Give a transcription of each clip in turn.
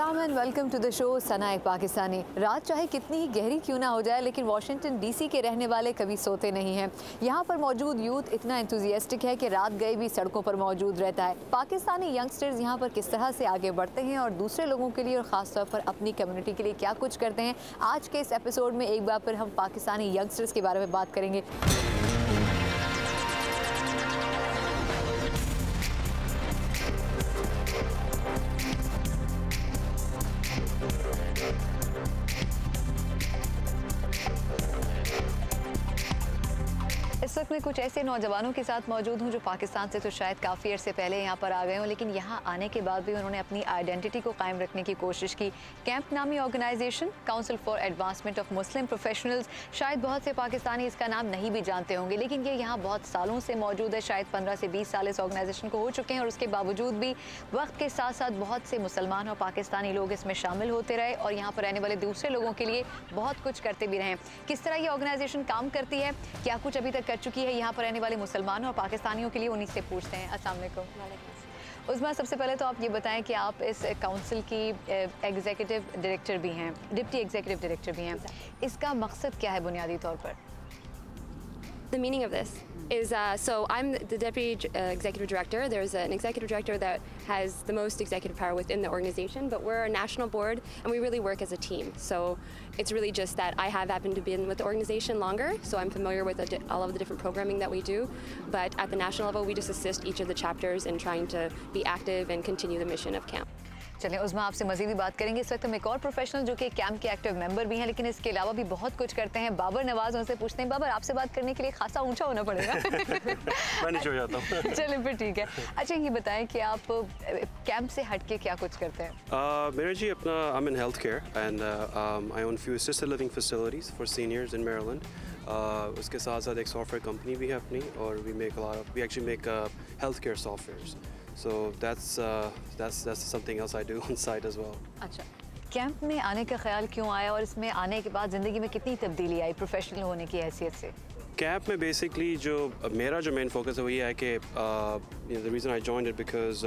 अस्सलाम and welcome to the show Sana एक पाकिस्तानी। रात चाहे कितनी ही गहरी क्यों ना हो जाए, लेकिन वाशिंगटन डीसी के रहने वाले कभी सोते नहीं हैं। यहाँ पर मौजूद यूथ इतना एंथुजियास्टिक है कि रात गए भी सड़कों पर मौजूद रहता है। पाकिस्तानी यंगस्टर्स यहाँ पर किस तरह से आगे बढ़ते हैं और दूसरे लोगों के लिए और ख़ास तौर पर अपनी कम्युनिटी के लिए क्या कुछ करते हैं, आज के इस एपिसोड में एक बार फिर हम पाकिस्तानी यंगस्टर्स के बारे में बात करेंगे। इस वक्त मैं कुछ ऐसे नौजवानों के साथ मौजूद हूँ जो पाकिस्तान से तो शायद काफ़ी अर्से पहले यहाँ पर आ गए हों, लेकिन यहाँ आने के बाद भी उन्होंने अपनी आइडेंटिटी को कायम रखने की कोशिश की। कैंप नामी organisation, Council for Advancement of Muslim Professionals, शायद बहुत से पाकिस्तानी इसका नाम नहीं भी जानते होंगे, लेकिन ये यहाँ बहुत सालों से मौजूद है। शायद 15 से 20 साल इस ऑर्गेनाइजेशन को हो चुके हैं और उसके बावजूद भी वक्त के साथ साथ बहुत से मुसलमान और पाकिस्तानी लोग इसमें शामिल होते रहे और यहाँ पर रहने वाले दूसरे लोगों के लिए बहुत कुछ करते भी रहे। किस तरह ये ऑर्गेनाइजेशन काम करती है, क्या कुछ अभी तक कर चुकी है यहाँ पर रहने वाले मुसलमानों और पाकिस्तानियों के लिए, उन्हीं से पूछते हैं। अस्सलाम वालेकुम। उस्मा, सबसे पहले तो आप ये बताएं कि आप इस काउंसिल की एग्जीक्यूटिव डायरेक्टर भी हैं, डिप्टी एग्जीक्यूटिव डायरेक्टर भी हैं। इसका मकसद क्या है बुनियादी तौर पर? The meaning of this is, so I'm the Deputy Executive Director. There's an Executive Director that has the most executive power within the organization, but we're a national board and we really work as a team. So it's really just that I have happened to be with the organization longer, so I'm familiar with all of the different programming that we do. But at the national level, we just assist each of the chapters in trying to be active and continue the mission of CAMP. चलिए उस्मा, आपसे मज़ीद भी बात करेंगे। इस वक्त हम एक और प्रोफेशनल जो कि कैंप के एक्टिव मेंबर भी हैं, लेकिन इसके अलावा भी बहुत कुछ करते हैं, बाबर नवाज, उनसे पूछते हैं। बाबर, आपसे बात करने के लिए खासा ऊंचा होना पड़ेगा। मैं नीचे हो जाता हूँ। चलिए फिर ठीक है। अच्छा, ये बताएं कि आप कैंप से हट के क्या कुछ करते हैं? मेरा जी अपना I'm in healthcare and I own few assisted living facilities for seniors in Maryland. उसके साथ साथ एक सॉफ्टवेयर कंपनी भी है अपनी और we actually make healthcare softwares. So that's something else I do on site as well. अच्छा, camp में आने का ख्याल क्यों आया और इसमें आने के बाद ज़िंदगी में कितनी तब्दीली आई प्रोफेशनल होने की हैसियत से? कैंप में बेसिकली मेरा जो मेन फोकस है वो ये है कि the reason I joined it because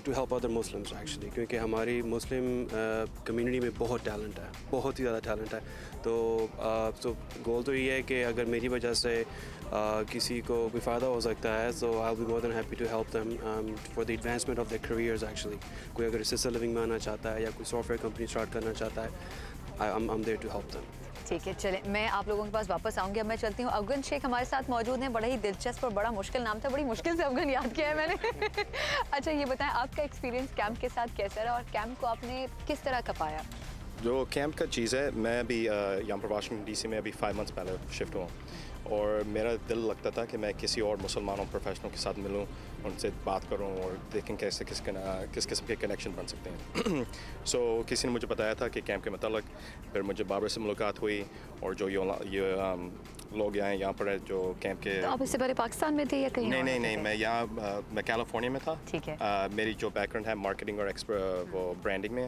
to help other Muslims actually, क्योंकि हमारी मुस्लिम कम्युनिटी में बहुत टैलेंट है, बहुत ही ज़्यादा टैलेंट है। तो गोल तो ये है कि अगर मेरी वजह से किसी को कोई फ़ायदा हो सकता है, so I will be more than happy to help them for the advancement of their careers actually. कोई अगर असिस्टेड लिविंग में आना चाहता है या कोई सॉफ्टवेयर कंपनी स्टार्ट करना चाहता है, I am there to help them. ठीक है, चले मैं आप लोगों के पास वापस आऊँगी। अब मैं चलती हूँ। अफगन शेख हमारे साथ मौजूद हैं। बड़ा ही दिलचस्प और बड़ा मुश्किल नाम था, बड़ी मुश्किल से अफगन याद किया है मैंने। अच्छा, ये बताएं आपका एक्सपीरियंस कैंप के साथ कैसा रहा और कैंप को आपने किस तरह का पाया? जो कैंप का चीज़ है, मैं अभी यहाँ पर वाशिंगटन डीसी में अभी 5 मंथ्स पहले शिफ्ट हुआ और मेरा दिल लगता था कि मैं किसी और मुसलमानों प्रोफेशनल के साथ मिलूं, उनसे बात करूं और देखें कैसे किस किस्म के कनेक्शन बन सकते हैं। सो किसी ने मुझे बताया था कि कैंप के मतलब, फिर मुझे बाबर से मुलाकात हुई और जो ये लोग यहाँ पर है जो कैंप के। तो आप इससे पहले पाकिस्तान में थे या कहीं? नहीं, मैं यहाँ मैं कैलिफोर्निया में था। ठीक है। मेरी जो बैकग्राउंड है मार्केटिंग और वो ब्रांडिंग में।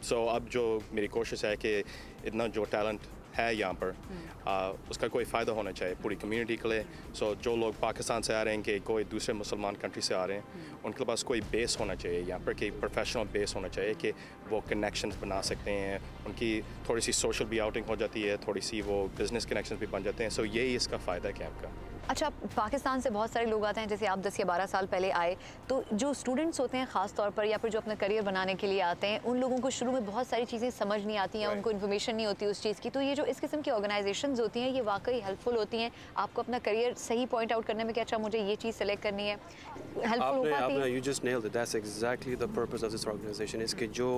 सो अब जो मेरी कोशिश है कि इतना जो टैलेंट है यहाँ पर उसका कोई फ़ायदा होना चाहिए पूरी कम्युनिटी के लिए। सो जो लोग पाकिस्तान से आ रहे हैं कि कोई दूसरे मुसलमान कंट्री से आ रहे हैं, उनके पास कोई बेस होना चाहिए यहाँ पर, कि प्रोफेशनल बेस होना चाहिए कि वो कनेक्शंस बना सकते हैं, उनकी थोड़ी सी सोशल भी आउटिंग हो जाती है, थोड़ी सी वो बिज़नेस कनेक्शंस भी बन जाते हैं। सो यही इसका फ़ायदा है कैंप का। अच्छा, पाकिस्तान से बहुत सारे लोग आते हैं, जैसे आप 10 या 12 साल पहले आए, तो जो स्टूडेंट्स होते हैं ख़ास तौर पर या फिर जो अपना करियर बनाने के लिए आते हैं, उन लोगों को शुरू में बहुत सारी चीज़ें समझ नहीं आती हैं, उनको इन्फॉर्मेशन नहीं होती उस चीज़ की। तो ये जो इस किस्म की ऑर्गेनाइजेशंस होती हैं, ये वाकई हेल्पफुल होती हैं आपको अपना करियर सही पॉइंट आउट करने में कि अच्छा मुझे ये चीज़ सेलेक्ट करनी है, हेल्पफुल हो पाती है। You just nailed it. That's exactly the purpose of this organization. इसके जो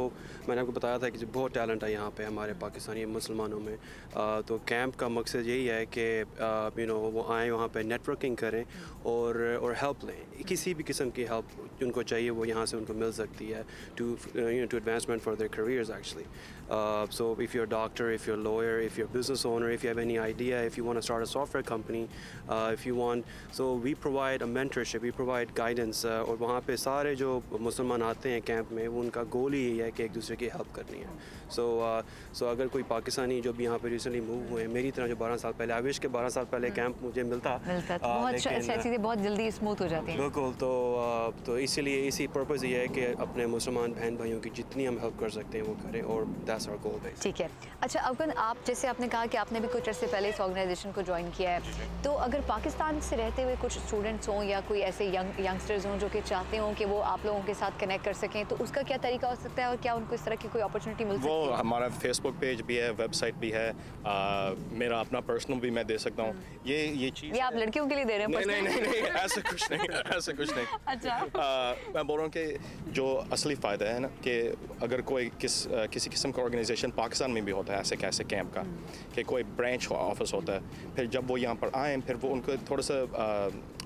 मैंने आपको बताया था कि बहुत टैलेंट है यहाँ पे हमारे पाकिस्तानी मुसलमानों में। तो कैंप का मकसद यही है कि वो आएँ वहाँ पे नेटवर्किंग करें और हेल्प लें, किसी भी किस्म की हेल्प उनको चाहिए वो यहाँ से उनको मिल सकती है to advancement for their careers actually. So if you're a doctor, if you're a lawyer, if you're a business owner, if you have any idea, if you want to start a software company, if you want, so we provide a mentorship, we provide guidance और वहाँ पे सारे जो मुसलमान आते हैं camp में, वो उनका गोल ही यही है कि एक दूसरे की हेल्प करनी है। So अगर कोई पाकिस्तानी जो भी यहाँ पे रिसेंटली मूव हुए हैं, मेरी तरह जो 12 साल पहले, आई विश के 12 साल पहले कैंप मुझे मिलता मिलता है, तो बहुत चीज़ें बहुत जल्दी स्मूथ हो जाती हैं। बिल्कुल, तो इसीलिए इसी पर्पज़ ये है कि अपने मुसलमान बहन भाइयों की जितनी हम हेल्प कर सकते हैं वो करें, और दैट्स आवर गोल बेस। ठीक है। अच्छा अफगान, आप जैसे आपने कहा कि आपने भी कुछ अर्से पहले इस ऑर्गेनाइजेशन को ज्वाइन किया है, तो अगर पाकिस्तान से रहते हुए कुछ स्टूडेंट्स हों या कोई ऐसे यंगस्टर्स हों जो कि चाहते हों कि वो आप लोगों के साथ कनेक्ट कर सकें, तो उसका क्या तरीका हो सकता है और क्या उनको इस तरह की कोई अपॉर्चुनिटी मिल सकती है? वो हमारा फेसबुक पेज भी है, वेबसाइट भी है, मेरा अपना पर्सनल भी मैं दे सकता हूँ। ये चीज़ ये आप लड़कियों के लिए दे रहे हैं? नहीं, ऐसा कुछ नहीं, ऐसा कुछ नहीं। अच्छा। मैं बोल रहा हूँ कि जो असली फ़ायदा है ना, कि अगर कोई किसी किस्म का ऑर्गेनाइजेशन पाकिस्तान में भी होता है ऐसे कैंप का, कि कोई ब्रांच ऑफिस होता है, फिर जब वो यहाँ पर आएँ, फिर वो उनको थोड़ा सा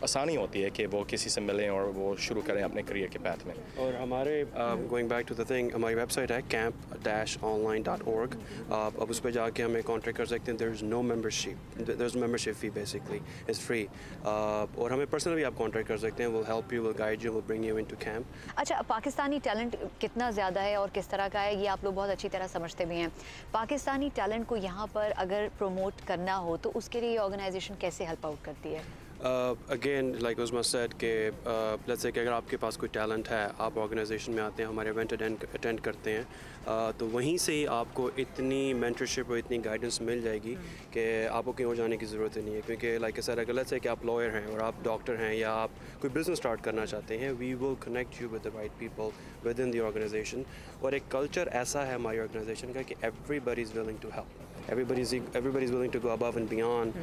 आसानी होती है कि वो किसी से मिलें और वो शुरू करें अपने करियर के पाथ में। और हमारे going back to the thing, हमारी वेबसाइट है camp-online.org। अब उस पर जाके हमें कॉन्टेक्ट कर सकते हैं। There is no membership fee, basically it's free. और हमें पर्सनली आप कॉन्टेक्ट कर सकते हैं, will help you, will guide you, will bring you into CAMP. अच्छा, पाकिस्तानी टैलेंट कितना ज़्यादा है और किस तरह का है, ये आप लोग बहुत अच्छी तरह समझते भी हैं। पाकिस्तानी टैलेंट को यहाँ पर अगर प्रमोट करना हो तो उसके लिए ये ऑर्गेनाइजेशन कैसे हेल्प आउट करती है? अगेन लाइक उस्मा सेड कि लेट्स से कि अगर आपके पास कोई टैलेंट है, आप ऑर्गेनाइजेशन में आते हैं, हमारे इवेंट अटेंड करते हैं, तो वहीं से ही आपको इतनी मेंटरशिप और इतनी गाइडेंस मिल जाएगी कि आपको कहीं और जाने की ज़रूरत नहीं है। क्योंकि लाइक सर, अगर लेट्स से कि आप लॉयर हैं और आप डॉक्टर हैं या आप कोई बिज़नेस स्टार्ट करना चाहते हैं, we will connect you with the right people within the organisation. और एक कल्चर ऐसा है हमारी ऑर्गेनाइजेशन का कि everybody is willing to help, everybody's willing to go above and beyond,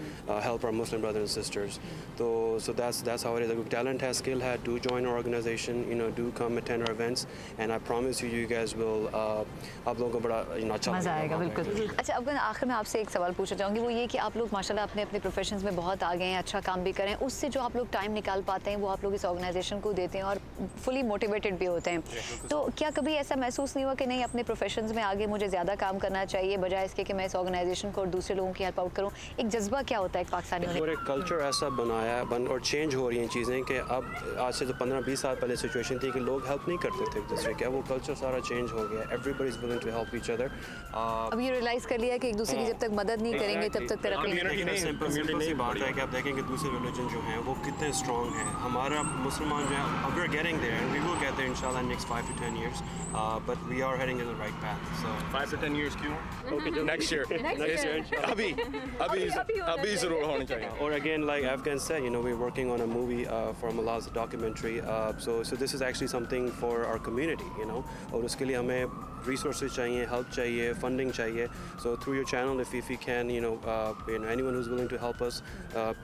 help our Muslim brothers and sisters. So that's how it is. If talent has, skill has, do join our organization. Do come attend our events, and I promise you guys will. आप लोगों को बड़ा अच्छा मज़ा आएगा, बिल्कुल। अच्छा अफगान, आखिर में आपसे एक सवाल पूछना चाहूँगी, वो ये कि आप लोग माशाल्लाह अपने अपने प्रोफेशंस में बहुत आगे हैं, अच्छा काम भी करें, उससे जो आप लोग टाइम निकाल पाते हैं वो आप लोग इस ऑर्गेनाइजेशन को देते हैं और फुली मोटिवेटेड भी होते हैं। तो क्या कभी ऐसा महसूस नहीं हुआ कि नहीं, अपने प्रोफेशंस में आगे मुझे ज़्यादा काम करना चाहिए बजाय इसके कि मैं इस ऑर्गेनाइजेशन को और दूसरे लोगों की हेल्प आउट करूं? एक जज्बा क्या होता है एक पाकिस्तानी होने? और एक कल्चर ऐसा बनाया और चेंज हो रही हैं चीज़ें कि अब आज से जो 15-20 साल पहले सिचुएशन थी कि लोग हेल्प नहीं करते थे एक दूसरे के, वो कल्चर सारा चेंज हो गया। Everybody is willing to help each other. अब ये रियलाइज़ कर लिया कि एक दूसरे की जब तक मदद नहीं करेंगे तब तक तरक्की नहीं। सिंपल सी बात है कि आप देखेंगे दूसरे रिलीजन जो हैं वो कितने स्ट्रॉन्ग हैं। हमारा मुसलमान जो है, अब we are getting there and we will get there इंशाल्लाह next 5 to 10 years, but we are heading in the right path. So 5 to 10 years क्यों? Okay, next year. अभी ज़रूर होना चाहिए। Or again, like Afghan said, we're working on a movie for Malaz documentary. So this is actually something for our community, और उसके लिए हमें resources चाहिए, help चाहिए, funding चाहिए. So through your channel, if you can, anyone who's willing to help us,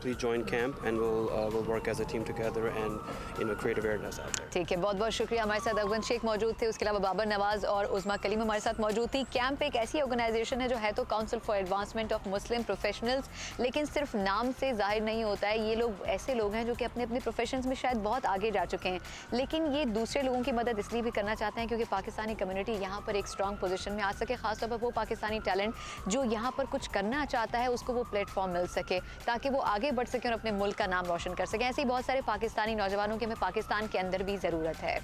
please join camp and we'll work as a team together and create awareness out there. ठीक है, बहुत बहुत शुक्रिया। हमारे साथ अफगान शेख मौजूद थे, उसके अलावा बाबर नवाज और उज़मा कलीम हमारे साथ मौजूद थी। कैंप एक ऐसी ऑर्गेनाइजेशन है जो है तो council for Advancement of Muslim professionals, लेकिन सिर्फ नाम से जाहिर नहीं होता है। ये लोग ऐसे लोग हैं जो कि अपने अपने प्रोफेशंस में शायद बहुत आगे जा चुके हैं, लेकिन ये दूसरे लोगों की मदद इसलिए भी करना चाहते हैं क्योंकि पाकिस्तानी कम्युनिटी यहाँ पर एक स्ट्रॉन्ग पोजीशन में आ सके। खासतौर पर वो पाकिस्तानी टैलेंट जो यहाँ पर कुछ करना चाहता है उसको वो प्लेटफॉर्म मिल सके ताकि वो आगे बढ़ सके और अपने मुल्क का नाम रोशन कर सके। ऐसे ही बहुत सारे पाकिस्तानी नौजवानों की हमें पाकिस्तान के अंदर भी ज़रूरत है।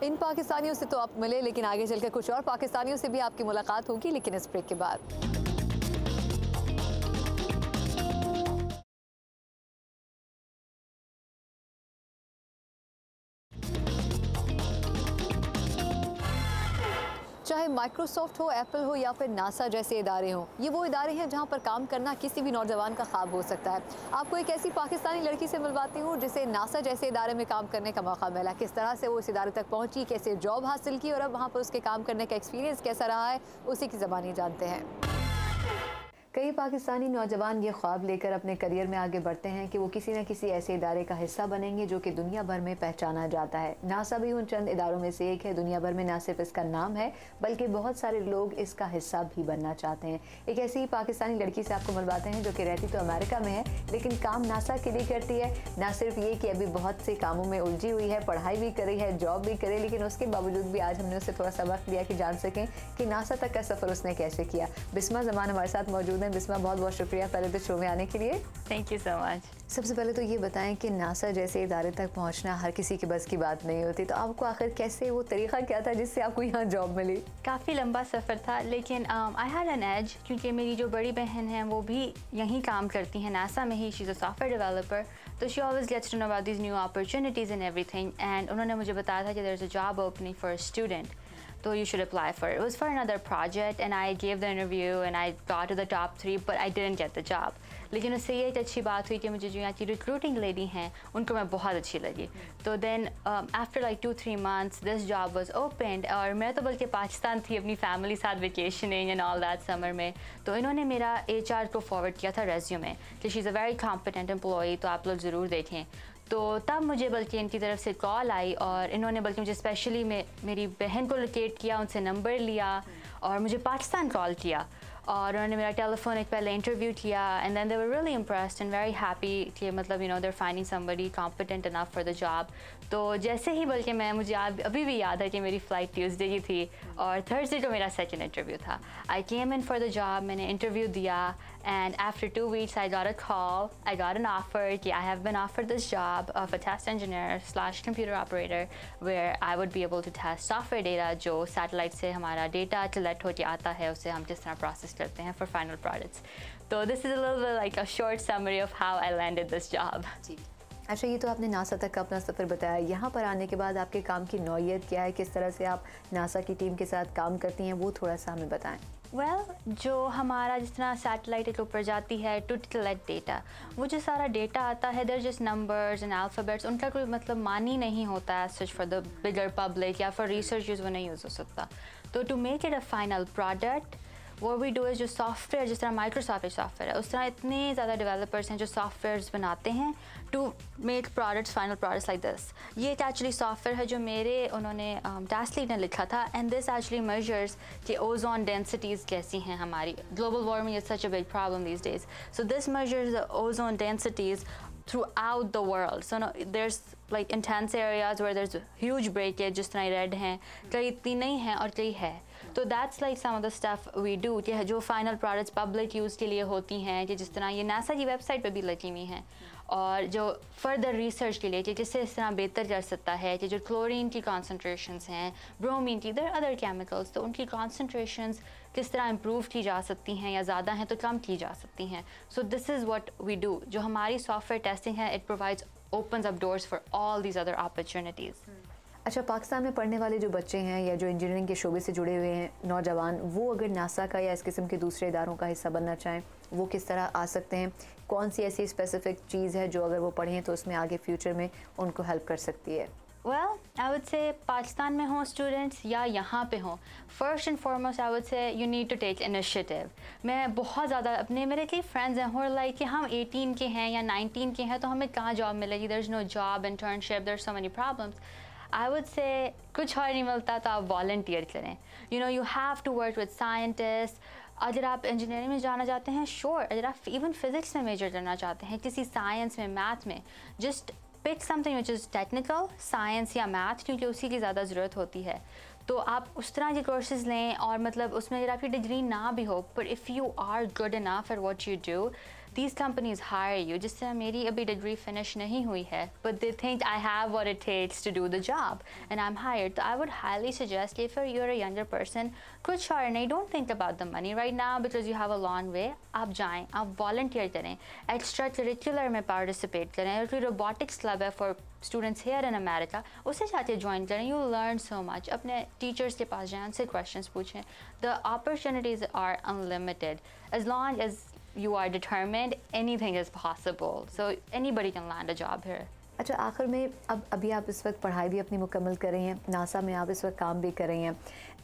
इन पाकिस्तानियों से तो आप मिले, लेकिन आगे चलकर कुछ और पाकिस्तानियों से भी आपकी मुलाकात होगी, लेकिन इस ब्रेक के बाद। चाहे माइक्रोसॉफ्ट हो, एप्पल हो या फिर नासा जैसे इदारे हों, ये वो इदारे हैं जहां पर काम करना किसी भी नौजवान का ख्वाब हो सकता है। आपको एक ऐसी पाकिस्तानी लड़की से मिलवाती हूँ जिसे नासा जैसे इदारे में काम करने का मौका मिला। किस तरह से वो इस इदारे तक पहुंची, कैसे जॉब हासिल की और अब वहाँ पर उसके काम करने का एक्सपीरियंस कैसा रहा है, उसी की ज़बानी जानते हैं। कई पाकिस्तानी नौजवान ये ख्वाब लेकर अपने करियर में आगे बढ़ते हैं कि वो किसी न किसी ऐसे इदारे का हिस्सा बनेंगे जो कि दुनिया भर में पहचाना जाता है। नासा भी उन चंद इदारों में से एक है। दुनिया भर में न सिर्फ इसका नाम है बल्कि बहुत सारे लोग इसका हिस्सा भी बनना चाहते हैं। एक ऐसी ही पाकिस्तानी लड़की से आपको मिलवाते हैं जो कि रहती तो अमेरिका में है लेकिन काम नासा के लिए करती है। ना सिर्फ ये कि अभी बहुत से कामों में उलझी हुई है, पढ़ाई भी करी है, जॉब भी करे, लेकिन उसके बावजूद भी आज हमने उससे थोड़ा सा वक्त लिया कि जान सकें कि नासा तक का सफ़र उसने कैसे किया। बिस्मा ज़मान हमारे साथ मौजूद मौजूद हैं। बिस्मा, बहुत बहुत शुक्रिया पहले तो शो में आने के लिए। Thank you so much. सबसे पहले तो ये बताएं कि नासा जैसे इदारे तक पहुंचना हर किसी की बस की बात नहीं होती, तो आपको आखिर कैसे, वो तरीका क्या था जिससे आपको यहाँ जॉब मिली? काफ़ी लंबा सफ़र था, लेकिन आई हैड एन एज, क्योंकि मेरी जो बड़ी बहन है वो भी यहीं काम करती हैं नासा में ही। She is a software developer, तो she always gets to know about this new opportunities and everything. And उन्होंने मुझे बताया था कि there is a job opening for a student, so you should apply for it. It was for another project and I gave the interview and I got to the top 3 but I didn't get the job. लेकिन उससे ये एक अच्छी बात हुई कि मुझे जो यहाँ की रिक्रूटिंग लेडी हैं उनको मैं बहुत अच्छी लगी। तो then after like 2-3 months this job was opened, और मैं तो बल्कि पाकिस्तान थी अपनी फैमिली साथ vacationing and all that summer में। तो इन्होंने मेरा HR को फॉरवर्ड किया था रेज्यूमे कि she is a very competent employee, तो आप लोग ज़रूर देखें। तो तब मुझे बल्कि इनकी तरफ से कॉल आई और इन्होंने बल्कि मुझे स्पेशली मेरी बहन को लोकेट किया, उनसे नंबर लिया और मुझे पाकिस्तान कॉल किया और उन्होंने मेरा टेलीफोनिक पहले इंटरव्यू किया। And then they were really impressed and very happy कि मतलब you know they are finding somebody competent enough for the job. तो जैसे ही बल्कि मुझे अभी भी याद है कि मेरी फ़्लाइट ट्यूसडे की थी और थर्सडे को मेरा सेकंड इंटरव्यू था। I came in for the job, मैंने इंटरव्यू दिया and after 2 weeks I got a call, I got an offer कि I have been offered this job of a test engineer / computer operator where I would be able to test software data जो satellite से हमारा data collect होकर आता है, उसे हम किस तरह प्रोसेस करते हैं फॉर फाइनल प्रोडक्ट्स। तो this is a little bit like a short summary of how I landed this job. अच्छा, ये तो आपने नासा तक का अपना सफ़र बताया, यहाँ पर आने के बाद आपके काम की नौइयत क्या है, किस तरह से आप नासा की टीम के साथ काम करती हैं, वो थोड़ा सा हमें बताएं। जो हमारा जिस तरह सैटेलाइट के ऊपर जाती है टू कलेक्ट डेटा, वो जो सारा डेटा आता है there just numbers and alphabets, उनका कोई मतलब मानी नहीं होता है such for the bigger public या फॉर रिसर्चर्स वो नहीं यूज़ हो सकता। तो to make it a final product what we do is जो सॉफ्टवेयर, जिस तरह माइक्रोसॉफ्ट सॉफ्टवेयर है, उस तरह इतने ज़्यादा डेवलपर्स हैं जो सॉफ्टवेयर्स बनाते हैं to make products, final products like this. ये एक एक्चुअली सॉफ्टवेयर है जो उन्होंने टास्क लीड ने लिखा था एंड दिस एक्चुअली मेजर्स कि ओजोन डेंसिटीज़ कैसी हैं हमारी। Global warming is such a big problem these days, so this measures the ozone densities throughout the world. So no, there's like intense areas where there's huge breakage, जिस तरह red हैं, कई इतनी नहीं हैं और कई है। तो that's like some of the stuff we do कि जो फाइनल प्रोडक्ट्स पब्लिक यूज़ के लिए होती हैं, कि जिस तरह ये नासा की वेबसाइट पे भी लगी हुई हैं, और जो फर्दर रिसर्च के लिए कि जिससे इस तरह बेहतर कर सकता है कि जो क्लोरीन की कॉन्सेंट्रेशंस हैं, ब्रोमीन की, देयर अदर केमिकल्स, तो उनकी कॉन्सेंट्रेशंस किस तरह इम्प्रूव की जा सकती हैं, या ज़्यादा हैं तो कम की जा सकती हैं। So this is what we do. जो हमारी सॉफ्टवेयर टेस्टिंग है, it provides opens up doors for all these other opportunities. अच्छा, पाकिस्तान में पढ़ने वाले जो बच्चे हैं या जो इंजीनियरिंग के शोबे से जुड़े हुए हैं नौजवान, वो अगर नासा का या इस किस्म के दूसरे इदारों का हिस्सा बनना चाहें, वो किस तरह आ सकते हैं? कौन सी ऐसी स्पेसिफिक चीज़ है जो अगर वो पढ़ें तो उसमें आगे फ्यूचर में उनको हेल्प कर सकती है? Well, I would say Pakistan में हों स्टूडेंट्स या यहाँ पे हों, first and foremost I would say you need to take initiative. मैं बहुत ज़्यादा मेरे कई फ्रेंड्स हैं और लाइक कि हम 18 के हैं या 19 के हैं तो हमें कहाँ जॉब मिलेगी, there is no job, internship, there so many problems. I would say कुछ और नहीं मिलता तो आप वॉलंटियर करें। You have to work with scientist. अगर आप इंजीनियरिंग में जाना चाहते हैं, श्योर, अगर आप इवन फिज़िक्स में मेजर करना चाहते हैं, किसी साइंस में, मैथ में, just pick something which is technical, science या मैथ, क्योंकि उसी की ज़्यादा ज़रूरत होती है। तो आप उस तरह के कोर्सेज़ लें और मतलब उसमें अगर आपकी डिग्री ना भी हो, but if you are good enough at what you do, these companies hire you। जिस तरह मेरी अभी डिग्री फिनिश नहीं हुई है, but they think I have what it takes to do the job and I'm hired। तो I would highly suggest if you're a younger person, कुछ और नहीं, don't think about the money right now because you have a long way। आप जाएं, आप volunteer करें, extra curricular में participate करें। कोई रोबोटिक्स क्लब है for students here in America, उसे जाके ज्वाइन करें। You learn so much. अपने टीचर्स के पास जाएं, उनसे क्वेश्चंस पूछें। The opportunities are unlimited as long as you are determined, anything is possible, so anybody can land a job here। अच्छा, आखिर में अभी आप इस वक्त पढ़ाई भी अपनी मुकम्मल कर रही हैं, नासा में आप इस वक्त काम भी कर रही हैं,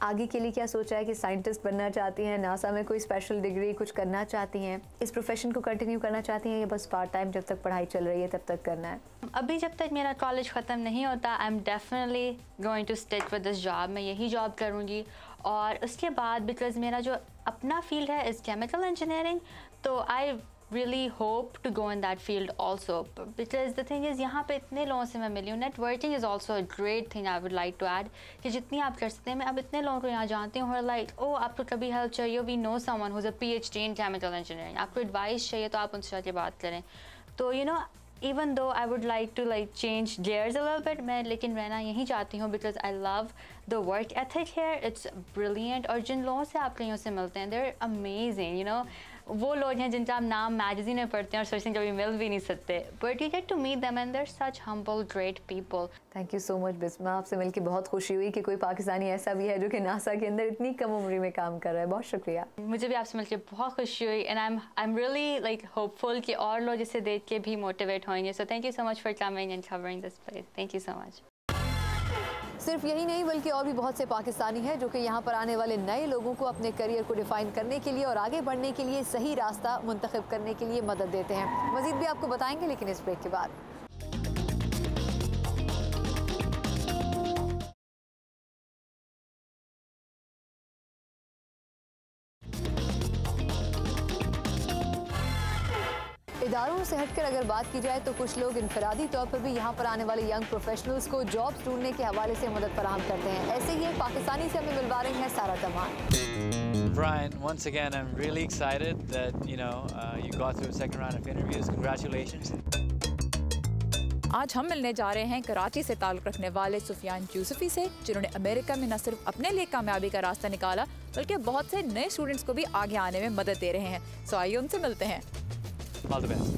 आगे के लिए क्या सोचा है कि साइंटिस्ट बनना चाहती हैं, नासा में कोई स्पेशल डिग्री कुछ करना चाहती हैं, इस प्रोफेशन को कंटिन्यू करना चाहती हैं या बस पार्ट टाइम जब तक पढ़ाई चल रही है तब तक करना है? अभी जब तक मेरा कॉलेज ख़त्म नहीं होता, I am definitely going to stick with this job. मैं यही जॉब करूँगी और उसके बाद बिकॉज मेरा जो अपना फील्ड है इज़ केमिकल इंजीनियरिंग, तो आई really hope to go in that field also. Because the thing is, यहाँ पे इतने लोगों से मैं मिली हूँ. Networking is also a great thing I would like to add. कि जितनी आप कर सकते हैं, मैं अब इतने लोगों को यहाँ जानती हूँ, like, oh, आपको कभी help चाहिए, we know someone who's a PhD in chemical engineering. आपको advice चाहिए तो आप उनसे जाके बात करें. तो you know, even though I would like to like change gears a little bit, मैं लेकिन रहना यहीं चाहती हूँ because I love the work ethic here. It's brilliant. और जिन लोगों से आप कहीं से मिलते हैं, they're amazing, you know. वो लोग हैं जिनका आप नाम मैगजीन में पढ़ते हैं और सोचते हैं कभी मिल भी नहीं सकते, but you get to meet them and they're such humble, great people. Thank you so much Bisma, आपसे मिलकर बहुत खुशी हुई कि कोई पाकिस्तानी ऐसा भी है जो कि नासा के अंदर इतनी कम उम्र में काम कर रहा है. बहुत शुक्रिया. मुझे भी आपसे मिलकर बहुत खुशी हुई and I am really like hopeful कि और लोग इसे देख के भी मोटिवेट होंगे. So thank you so much for coming and covering this place. Thank you so much. सिर्फ यही नहीं बल्कि और भी बहुत से पाकिस्तानी हैं जो कि यहाँ पर आने वाले नए लोगों को अपने करियर को डिफाइन करने के लिए और आगे बढ़ने के लिए सही रास्ता मुंतखब करने के लिए मदद देते हैं. मज़ीद भी आपको बताएंगे लेकिन इस ब्रेक के बाद. इदारों से हटकर अगर बात की जाए तो कुछ लोग इनफरादी तौर पर भी यहाँ पर आने वाले यंग प्रोफेशनल्स को जॉब्स ढूंढने के हवाले से मदद फराहम करते हैं. ऐसे ही एक पाकिस्तानी से हमें मिलवा रही हैं सारा तमान. Brian, once again, I'm really excited that you got through the second round of interviews. Congratulations. आज हम मिलने जा रहे हैं कराची से ताल्लुक़ रखने वाले सुफियान यूसुफी से, जिन्होंने अमेरिका में न सिर्फ अपने लिए कामयाबी का रास्ता निकाला बल्कि बहुत से नए स्टूडेंट्स को भी आगे आने में मदद दे रहे हैं. सो आइए उनसे मिलते हैं. All the best.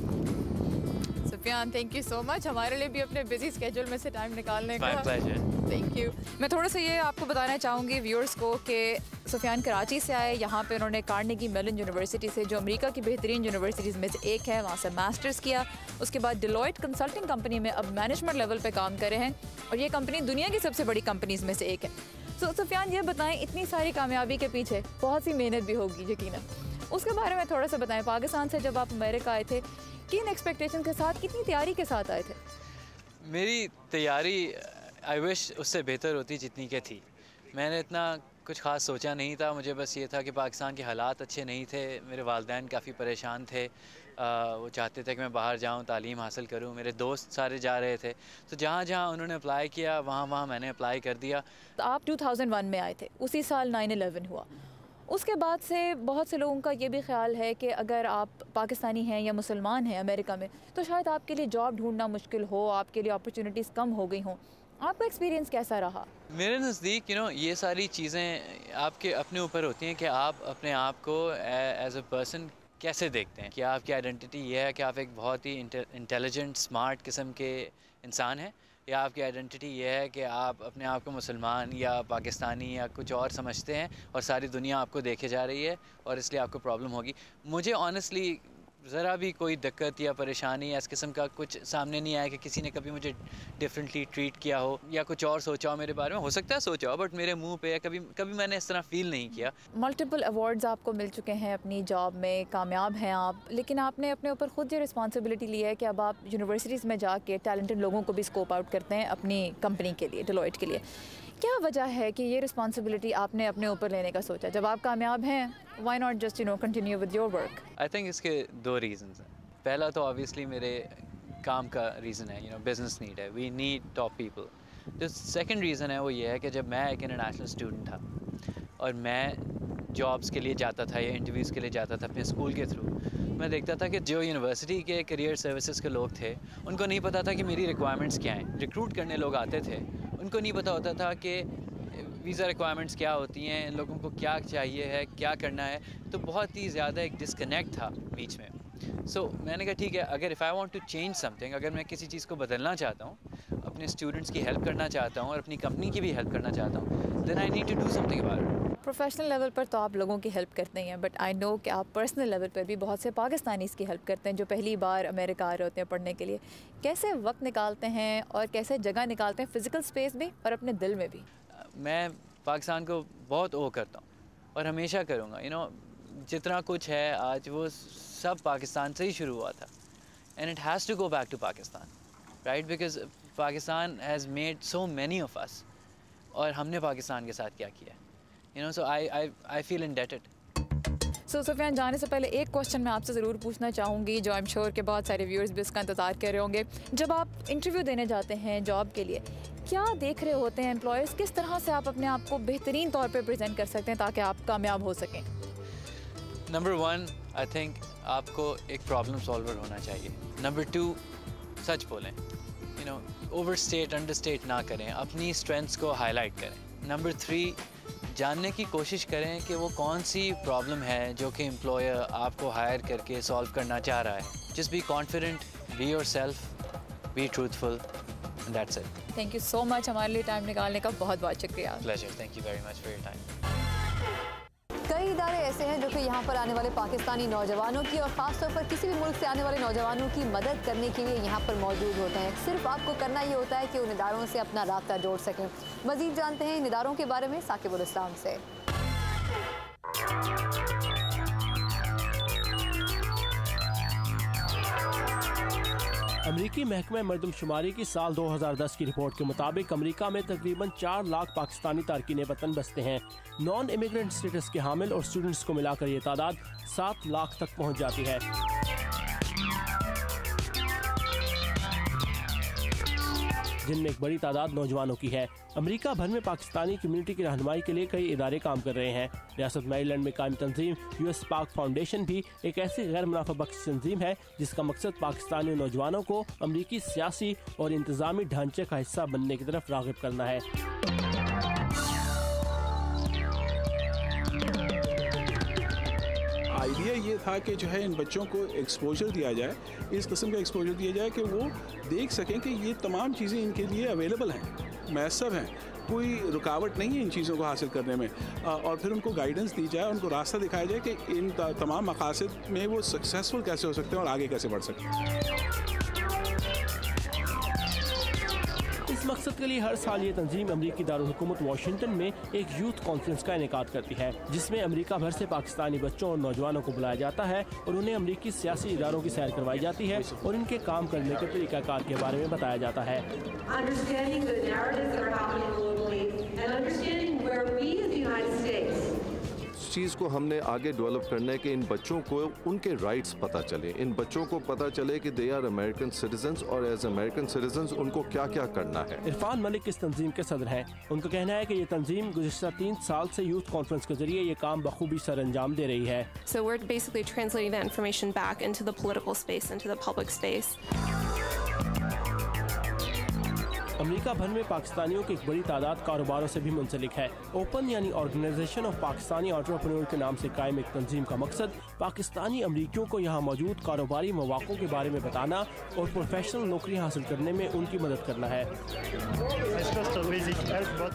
Sufiyan, thank you so much हमारे लिए भी अपने बिजी स्केड्यूल में से टाइम निकालने का. My pleasure. Thank you. मैं थोड़ा सा ये आपको बताना चाहूँगी व्यूअर्स को कि सुफियान कराची से आए. यहाँ पे उन्होंने कार्नेगी मेलन यूनिवर्सिटी से, जो अमेरिका की बेहतरीन यूनिवर्सिटीज़ में से एक है, वहाँ से मास्टर्स किया. उसके बाद डिलॉयट कंसल्टिंग कंपनी में अब मैनेजमेंट लेवल पे काम कर रहे हैं और ये कंपनी दुनिया की सबसे बड़ी कंपनीज़ में से एक है. तो सुफियान, ये बताएं, इतनी सारी कामयाबी के पीछे बहुत सी मेहनत भी होगी यकीनन, उसके बारे में थोड़ा सा बताएं. पाकिस्तान से जब आप अमेरिका आए थे, किन एक्सपेक्टेशन के साथ, कितनी तैयारी के साथ आए थे? मेरी तैयारी आई विश उससे बेहतर होती जितनी के थी. मैंने इतना कुछ ख़ास सोचा नहीं था. मुझे बस ये था कि पाकिस्तान के हालात अच्छे नहीं थे. मेरे वालिदैन काफ़ी परेशान थे. वो चाहते थे कि मैं बाहर जाऊँ, तालीम हासिल करूँ. मेरे दोस्त सारे जा रहे थे, तो जहाँ जहाँ उन्होंने अप्लाई किया वहाँ मैंने अप्लाई कर दिया. तो आप 2001 में आए थे, उसी साल 9/11 हुआ. उसके बाद से बहुत से लोगों का ये भी ख्याल है कि अगर आप पाकिस्तानी हैं या मुसलमान हैं अमेरिका में, तो शायद आपके लिए जॉब ढूंढना मुश्किल हो, आपके लिए अपॉर्चुनिटीज़ कम हो गई हों. आपका एक्सपीरियंस कैसा रहा? मेरे नज़दीक ये सारी चीज़ें आपके अपने ऊपर होती हैं कि आप अपने आप को एज अ पर्सन कैसे देखते हैं. कि आपकी आइडेंटिटी ये है कि आप एक बहुत ही इंटेलिजेंट, स्मार्ट किस्म के इंसान हैं, या आपकी आइडेंटिटी ये है कि आप अपने आप को मुसलमान या पाकिस्तानी या कुछ और समझते हैं और सारी दुनिया आपको देखे जा रही है और इसलिए आपको प्रॉब्लम होगी. मुझे ऑनेस्टली ज़रा भी कोई दिक्कत या परेशानी या इस किस्म का कुछ सामने नहीं आया कि किसी ने कभी मुझे डिफरेंटली ट्रीट किया हो या कुछ और सोचा हो मेरे बारे में. हो सकता है सोचा हो, बट मेरे मुंह पे कभी मैंने इस तरह फ़ील नहीं किया. मल्टीपल अवार्ड्स आपको मिल चुके हैं अपनी जॉब में, कामयाब हैं आप, लेकिन आपने अपने ऊपर ख़ुद ये रिस्पॉन्सिबिलिटी ली है कि अब आप यूनिवर्सिटीज़ में जाके टैलेंटेड लोगों को भी स्कोप आउट करते हैं अपनी कंपनी के लिए, डिलॉयट के लिए. क्या वजह है कि ये रिस्पॉन्सिबिलिटी आपने अपने ऊपर लेने का सोचा? जब आप कामयाब हैं, why not just continue with your work? I think इसके 2 रीज़न्स हैं. पहला तो ऑब्वियसली मेरे काम का रीज़न है, बिज़नेस नीड है, वी नीड टॉप पीपल. जो सेकंड रीज़न है वो ये है कि जब मैं एक इंटरनेशनल स्टूडेंट था और मैं जॉब्स के लिए जाता था या इंटरव्यूज़ के लिए जाता था अपने स्कूल के थ्रू, मैं देखता था कि जो यूनिवर्सिटी के करियर सर्विसेज के लोग थे उनको नहीं पता था कि मेरी रिक्वायरमेंट्स क्या हैं. रिक्रूट करने लोग आते थे, उनको नहीं पता होता था कि वीज़ा रिक्वायरमेंट्स क्या होती हैं, इन लोगों को क्या चाहिए है, क्या करना है. तो बहुत ही ज़्यादा एक डिस्कनेक्ट था बीच में. सो मैंने कहा ठीक है, अगर if I want to change something, अगर मैं किसी चीज़ को बदलना चाहता हूँ, अपने स्टूडेंट्स की हेल्प करना चाहता हूँ और अपनी कंपनी की भी हेल्प करना चाहता हूँ, then I need to do something about it. Professional level पर तो आप लोगों की हेल्प करते हैं, बट आई नो कि आप पर्सनल लेवल पर भी बहुत से पाकिस्तानीज़ की हेल्प करते हैं जो पहली बार अमेरिका आ रहे होते हैं पढ़ने के लिए. कैसे वक्त निकालते हैं और कैसे जगह निकालते हैं, फ़िज़िकल स्पेस भी और अपने दिल में भी? मैं पाकिस्तान को बहुत ओ करता हूँ और हमेशा करूँगा. जितना कुछ है आज वो सब पाकिस्तान से ही शुरू हुआ था, and it has to go back to Pakistan, right? Because Pakistan has made so many of us, और हमने पाकिस्तान के साथ क्या किया, so I feel indebted. So Sufiyan, जाने से पहले एक क्वेश्चन मैं आपसे ज़रूर पूछना चाहूँगी, जो आई एम श्योर के बहुत सारे व्यूअर्स भी इसका इंतज़ार कर रहे होंगे। जब आप इंटरव्यू देने जाते हैं जॉब के लिए, क्या देख रहे होते हैं एम्प्लॉयर्स, किस तरह से आप अपने आप को बेहतरीन तौर पे प्रेजेंट कर सकते हैं ताकि आप कामयाब हो सकें? नंबर 1, आई थिंक आपको एक प्रॉब्लम सॉल्वर होना चाहिए। नंबर 2, सच बोलें, ओवरस्टेट अंडरस्टेट ना करें, अपनी स्ट्रेंथ्स को हाईलाइट करें। नंबर 3, जानने की कोशिश करें कि वो कौन सी प्रॉब्लम है जो कि एम्प्लॉयर आपको हायर करके सॉल्व करना चाह रहा है। Just be confident, be yourself, be truthful, and that's it. Thank you so much हमारे लिए टाइम निकालने का, बहुत बहुत शुक्रिया। Pleasure, thank you very much for your time. कई इदारे ऐसे हैं जो कि यहाँ पर आने वाले पाकिस्तानी नौजवानों की और ख़ासतौर पर किसी भी मुल्क से आने वाले नौजवानों की मदद करने के लिए यहाँ पर मौजूद होते हैं। सिर्फ आपको करना ये होता है कि उन इदारों से अपना राब्ता जोड़ सकें। मज़ीद जानते हैं इन इदारों के बारे में साकिबुल इस्लाम से। अमरीकी महकमा मरदमशुमारी की साल 2010 की रिपोर्ट के मुताबिक अमरीका में तकरीबन 4 लाख पाकिस्तानी तारकीन वतन बसते हैं। नॉन इमिग्रेंट स्टेटस के हामिल और स्टूडेंट्स को मिलाकर ये तादाद 7 लाख तक पहुंच जाती है, जिनमें एक बड़ी तादाद नौजवानों की है। अमेरिका भर में पाकिस्तानी कम्युनिटी की रहनुमाई के लिए कई इदारे काम कर रहे हैं। रियासत मैरीलैंड में कायम तंजीम US पाक फाउंडेशन भी एक ऐसी गैर मुनाफा बख्श तंजीम है जिसका मकसद पाकिस्तानी नौजवानों को अमरीकी सियासी और इंतजामी ढांचे का हिस्सा बनने की तरफ राग़िब करना है। आइडिया ये था कि जो है इन बच्चों को एक्सपोजर दिया जाए, इस किस्म का एक्सपोजर दिया जाए कि वो देख सकें कि ये तमाम चीज़ें इनके लिए अवेलेबल हैं, मैसर हैं, कोई रुकावट नहीं है इन चीज़ों को हासिल करने में, और फिर उनको गाइडेंस दी जाए, उनको रास्ता दिखाया जाए कि इन तमाम मकासद में वो सक्सेसफुल कैसे हो सकते हैं और आगे कैसे बढ़ सकते हैं। इस मकसद के लिए हर साल ये तंजीम अमरीकी दारुल हुकूमत वाशिंगटन में एक यूथ कॉन्फ्रेंस का इनेकाद करती है, जिसमें अमरीका भर से पाकिस्तानी बच्चों और नौजवानों को बुलाया जाता है और उन्हें अमरीकी सियासी इदारों की सैर करवाई जाती है और इनके काम करने के तरीकाकार के बारे में बताया जाता है। चीज़ को हमने आगे डेवलप करना है कि इन बच्चों को उनके राइट्स पता चले, इन बच्चों को पता चले कि दे आर अमेरिकन सिटीजन्स और एज अमेरिकन सिटीजन्स उनको क्या क्या करना है। इरफान मलिक इस तंजीम के सदर हैं। उनका कहना है कि ये तंजीम गुज़िश्ता 3 साल से यूथ कॉन्फ्रेंस के जरिए ये काम बखूबी सर अंजाम दे रही है। So we're basically translating that information back into the political space, into the public space. America भर में पाकिस्तानियों की एक बड़ी तादाद कारोबारों से भी मुंसलिक है। ओपन यानी ऑर्गेनाइजेशन ऑफ पाकिस्तानी एंटरप्रेन्योर के नाम से कायम एक तंजीम का मकसद पाकिस्तानी अमरीकियों को यहाँ मौजूद कारोबारी मौक़ों के बारे में बताना और प्रोफेशनल नौकरियाँ हासिल करने में उनकी मदद करना है।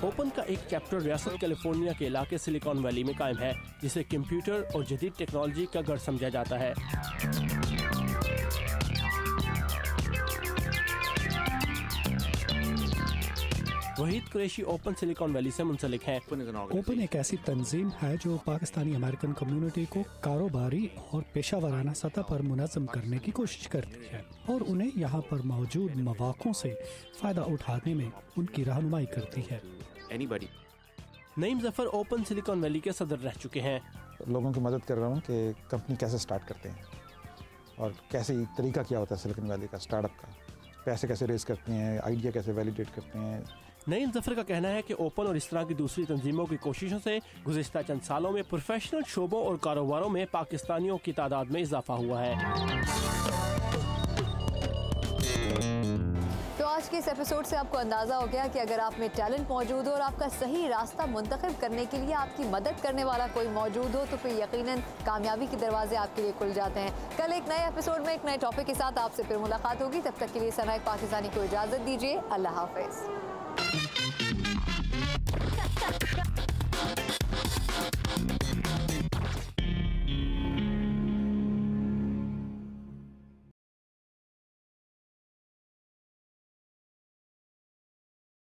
ओपन का एक चैप्टर रियासत कैलिफोर्निया के इलाके सिलिकॉन वैली में कायम है, जिसे कंप्यूटर और जदीद टेक्नोलॉजी का गढ़ समझा जाता है। Waheed Qureshi open silicon valley से मुंसलिक है। ओपन एक ऐसी तंजीम है जो पाकिस्तानी अमेरिकन कम्युनिटी को कारोबारी और पेशा वराना सतह पर मुनज़्ज़म करने की कोशिश करती है और उन्हें यहाँ पर मौजूद मौक़ों से फ़ायदा उठाने में उनकी रहनुमाई करती है। Naeem Zafar open silicon valley के सदर रह चुके हैं। लोगों की मदद कर रहा हूँ कि कंपनी कैसे स्टार्ट करते हैं और कैसे तरीका क्या होता है सिलिकॉन वैली का स्टार्टअप का, पैसे कैसे रेज करते हैं, आइडिया कैसे वैलिडेट करते हैं। नईम ज़फ़र का कहना है कि ओपन और इस तरह की दूसरी तंजीमों की कोशिशों से गुज़िश्ता चंद सालों में प्रोफेशनल शोबों और कारोबारों में पाकिस्तानियों की तादाद में इजाफा हुआ है। तो आज के इस एपिसोड से आपको अंदाज़ा हो गया कि अगर आप में टैलेंट मौजूद हो और आपका सही रास्ता मुंतखब करने के लिए आपकी मदद करने वाला कोई मौजूद हो तो फिर यकीनन कामयाबी के दरवाजे आपके लिए खुल जाते हैं। कल एक नए एपिसोड में एक नए टॉपिक के साथ आपसे फिर मुलाकात होगी। तब तक के लिए सना पाकिस्तानी को इजाज़त दीजिए। अल्लाह हाफ़िज़।